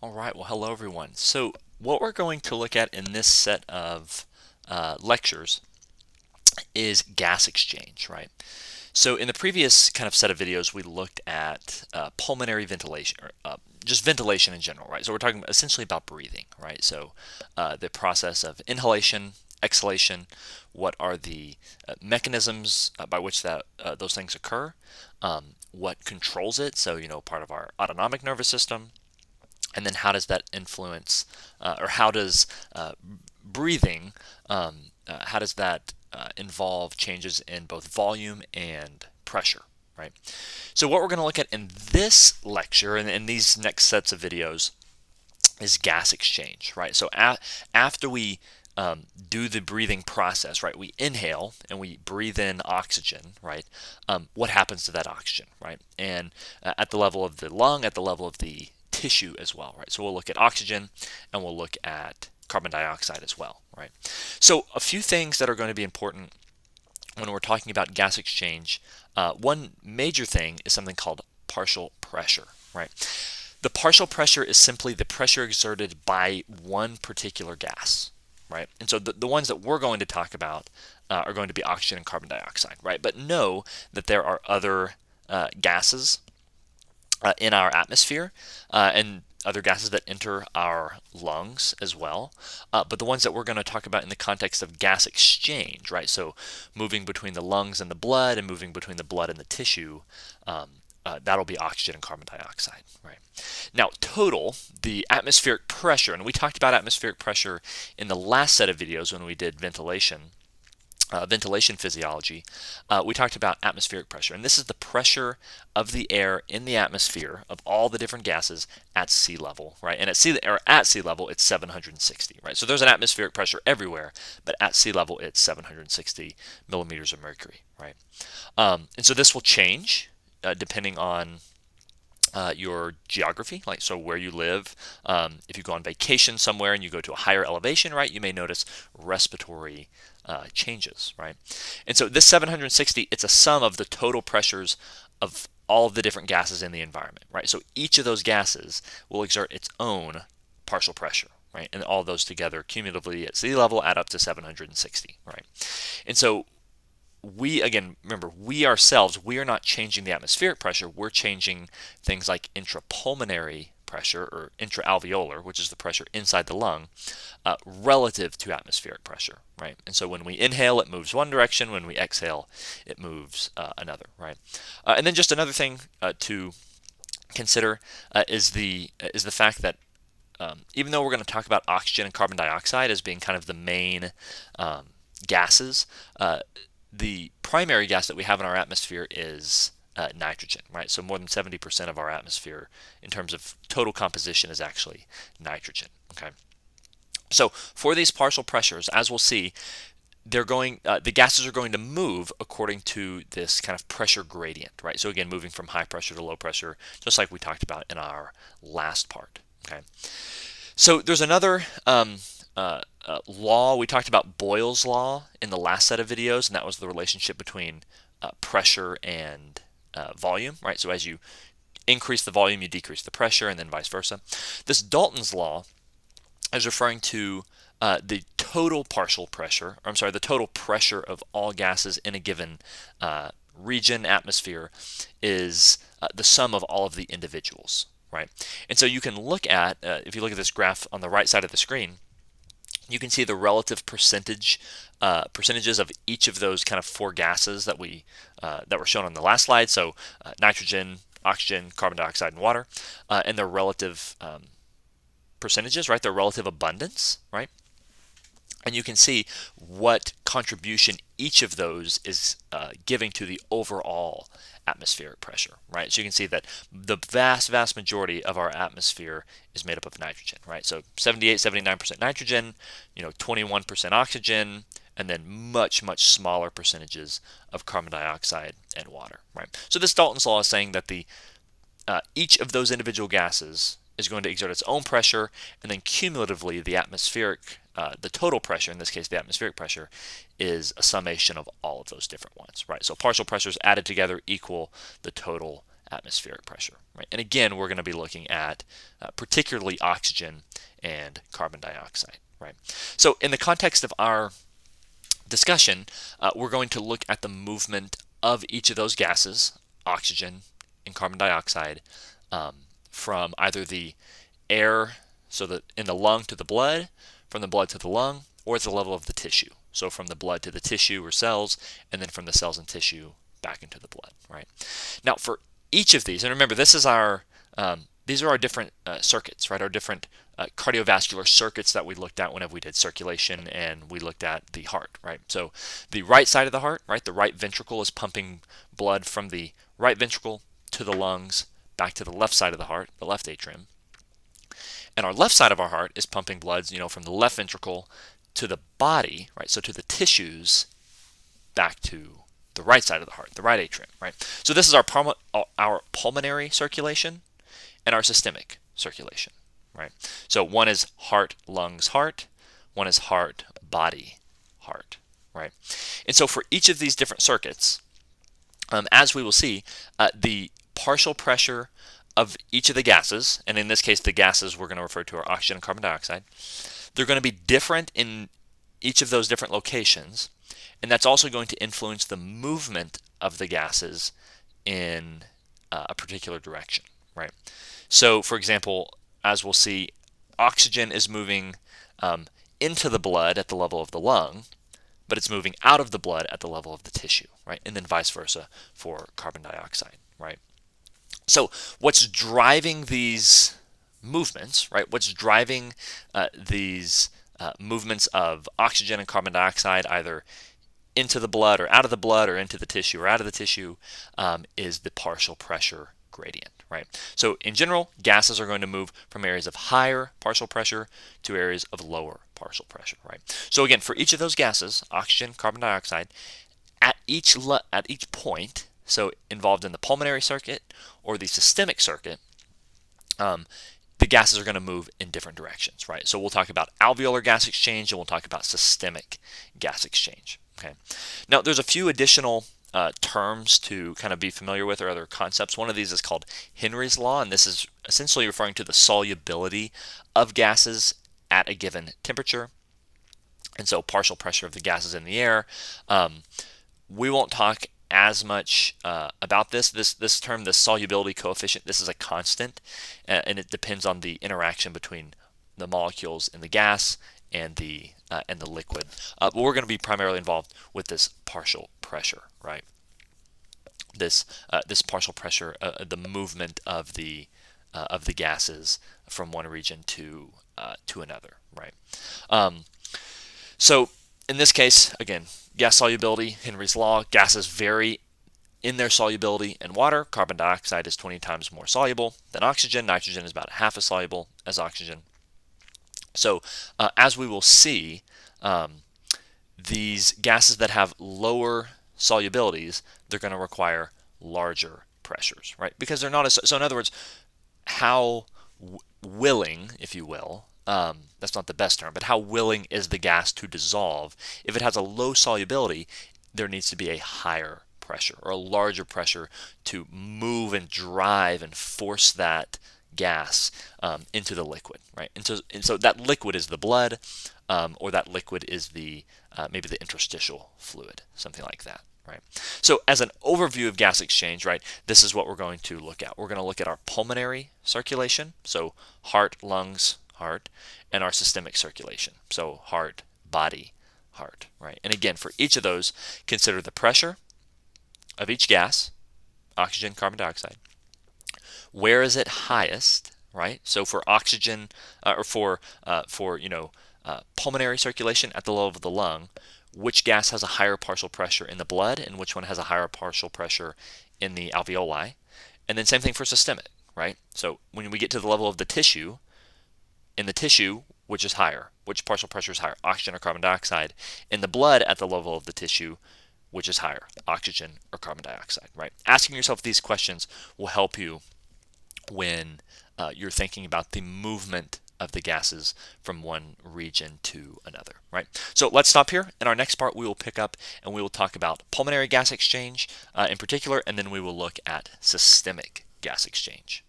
All right, well, hello everyone. So, what we're going to look at in this set of lectures is gas exchange, right? So, in the previous kind of set of videos, we looked at pulmonary ventilation, or just ventilation in general, right? So, we're talking essentially about breathing, right? So, the process of inhalation, exhalation, what are the mechanisms by which those things occur, what controls it, so, part of our autonomic nervous system, and then how does that influence, or how does breathing, how does that involve changes in both volume and pressure, right? So what we're going to look at in this lecture and in these next sets of videos is gas exchange, right? So after we do the breathing process, right? We inhale and we breathe in oxygen, right? What happens to that oxygen, right? And at the level of the lung, at the level of the tissue as well, right? So we'll look at oxygen and we'll look at carbon dioxide as well, right? So a few things that are going to be important when we're talking about gas exchange. One major thing is something called partial pressure, right? The partial pressure is simply the pressure exerted by one particular gas, right? And so the ones that we're going to talk about are going to be oxygen and carbon dioxide, right? But know that there are other gases in our atmosphere and other gases that enter our lungs as well. But the ones that we're going to talk about in the context of gas exchange, right? So moving between the lungs and the blood and moving between the blood and the tissue, that'll be oxygen and carbon dioxide, right? Now, total, the atmospheric pressure, and we talked about atmospheric pressure in the last set of videos when we did ventilation physiology. We talked about atmospheric pressure, and this is the pressure of the air in the atmosphere of all the different gases at sea level, right? And at sea level, it's 760, right? So there's an atmospheric pressure everywhere, but at sea level, it's 760 millimeters of mercury, right? And so this will change depending on your geography, like so where you live. If you go on vacation somewhere and you go to a higher elevation, right, you may notice respiratory changes, right? And so this 760, it's a sum of the total pressures of all of the different gases in the environment, right? So each of those gases will exert its own partial pressure, right? And all those together cumulatively at sea level add up to 760, right? And so we, again, remember, we ourselves, we are not changing the atmospheric pressure. We're changing things like intrapulmonary pressure or intraalveolar, which is the pressure inside the lung, relative to atmospheric pressure, right? And so when we inhale, it moves one direction. When we exhale, it moves another, right? And then just another thing to consider is the fact that even though we're going to talk about oxygen and carbon dioxide as being kind of the main gases, the primary gas that we have in our atmosphere is nitrogen, right? So more than 70% of our atmosphere in terms of total composition is actually nitrogen, okay? So for these partial pressures, as we'll see, the gases are going to move according to this kind of pressure gradient, right? So again, moving from high pressure to low pressure, just like we talked about in our last part, okay? So there's another law. We talked about Boyle's law in the last set of videos, and that was the relationship between pressure and volume, right? So as you increase the volume, you decrease the pressure, and then vice versa. This Dalton's law is referring to the total partial pressure, or I'm sorry, the total pressure of all gases in a given region, atmosphere, is the sum of all of the individuals, right? And so you can look at, if you look at this graph on the right side of the screen, you can see the relative percentages of each of those kind of four gases that were shown on the last slide. So nitrogen, oxygen, carbon dioxide, and water, and their relative percentages, right? Their relative abundance, right? And you can see what contribution each of those is giving to the overall atmospheric pressure, right? So you can see that the vast majority of our atmosphere is made up of nitrogen, right? So 78, 79% nitrogen, 21% oxygen, and then much smaller percentages of carbon dioxide and water, right? So this Dalton's law is saying that each of those individual gases is going to exert its own pressure, and then cumulatively the total pressure, in this case the atmospheric pressure, is a summation of all of those different ones, right? So partial pressures added together equal the total atmospheric pressure, right? And again, we're going to be looking at particularly oxygen and carbon dioxide, right? So in the context of our discussion, we're going to look at the movement of each of those gases, oxygen and carbon dioxide, from either the air, so that in the lung to the blood, from the blood to the lung, or at the level of the tissue. So from the blood to the tissue or cells, and then from the cells and tissue back into the blood, right? Now for each of these, and remember this is our, these are our different circuits, right? Our different cardiovascular circuits that we looked at whenever we did circulation and we looked at the heart, right? So the right side of the heart, right? The right ventricle is pumping blood from the right ventricle to the lungs, back to the left side of the heart, the left atrium. And our left side of our heart is pumping blood, from the left ventricle to the body, right? So to the tissues, back to the right side of the heart, the right atrium, right? So this is our pulmonary circulation and our systemic circulation, right? So one is heart, lungs, heart. One is heart, body, heart, right? And so for each of these different circuits, as we will see, the partial pressure of each of the gases, and in this case the gases we're going to refer to are oxygen and carbon dioxide, they're going to be different in each of those different locations, and that's also going to influence the movement of the gases in a particular direction, right? So for example, as we'll see, oxygen is moving into the blood at the level of the lung, but it's moving out of the blood at the level of the tissue, right? And then vice versa for carbon dioxide, right? So what's driving these movements, right? What's driving these movements of oxygen and carbon dioxide either into the blood or out of the blood or into the tissue or out of the tissue is the partial pressure gradient, right? So in general, gases are going to move from areas of higher partial pressure to areas of lower partial pressure, right? So again, for each of those gases, oxygen, carbon dioxide, at each point, so involved in the pulmonary circuit or the systemic circuit, the gases are going to move in different directions, right? So we'll talk about alveolar gas exchange and we'll talk about systemic gas exchange. Okay. Now there's a few additional terms to kind of be familiar with, or other concepts. One of these is called Henry's law, and this is essentially referring to the solubility of gases at a given temperature. And so partial pressure of the gases in the air. We won't talk as much about this term, the solubility coefficient. This is a constant, and it depends on the interaction between the molecules in the gas and the liquid. But we're going to be primarily involved with this partial pressure, right? This partial pressure, the movement of the gases from one region to another, right? So in this case, again, gas solubility, Henry's law, gases vary in their solubility in water. Carbon dioxide is 20 times more soluble than oxygen. Nitrogen is about half as soluble as oxygen. So as we will see, these gases that have lower solubilities, they're going to require larger pressures, right? Because they're not as, so in other words, how willing, if you will, that's not the best term, but how willing is the gas to dissolve? If it has a low solubility, there needs to be a higher pressure or a larger pressure to move and drive and force that gas into the liquid, right? And so that liquid is the blood, or that liquid is the maybe the interstitial fluid, something like that, right? So as an overview of gas exchange, right, this is what we're going to look at. We're going to look at our pulmonary circulation, so heart, lungs, heart, and our systemic circulation, so heart, body, heart, right? And again, for each of those, consider the pressure of each gas, oxygen, carbon dioxide. Where is it highest, right? So for oxygen, or for pulmonary circulation at the level of the lung, which gas has a higher partial pressure in the blood and which one has a higher partial pressure in the alveoli? And then same thing for systemic, right? So when we get to the level of the tissue, in the tissue, which is higher? Which partial pressure is higher, oxygen or carbon dioxide? In the blood at the level of the tissue, which is higher, oxygen or carbon dioxide, right? Asking yourself these questions will help you when you're thinking about the movement of the gases from one region to another, right? So let's stop here. In our next part, we will pick up and we will talk about pulmonary gas exchange in particular, and then we will look at systemic gas exchange.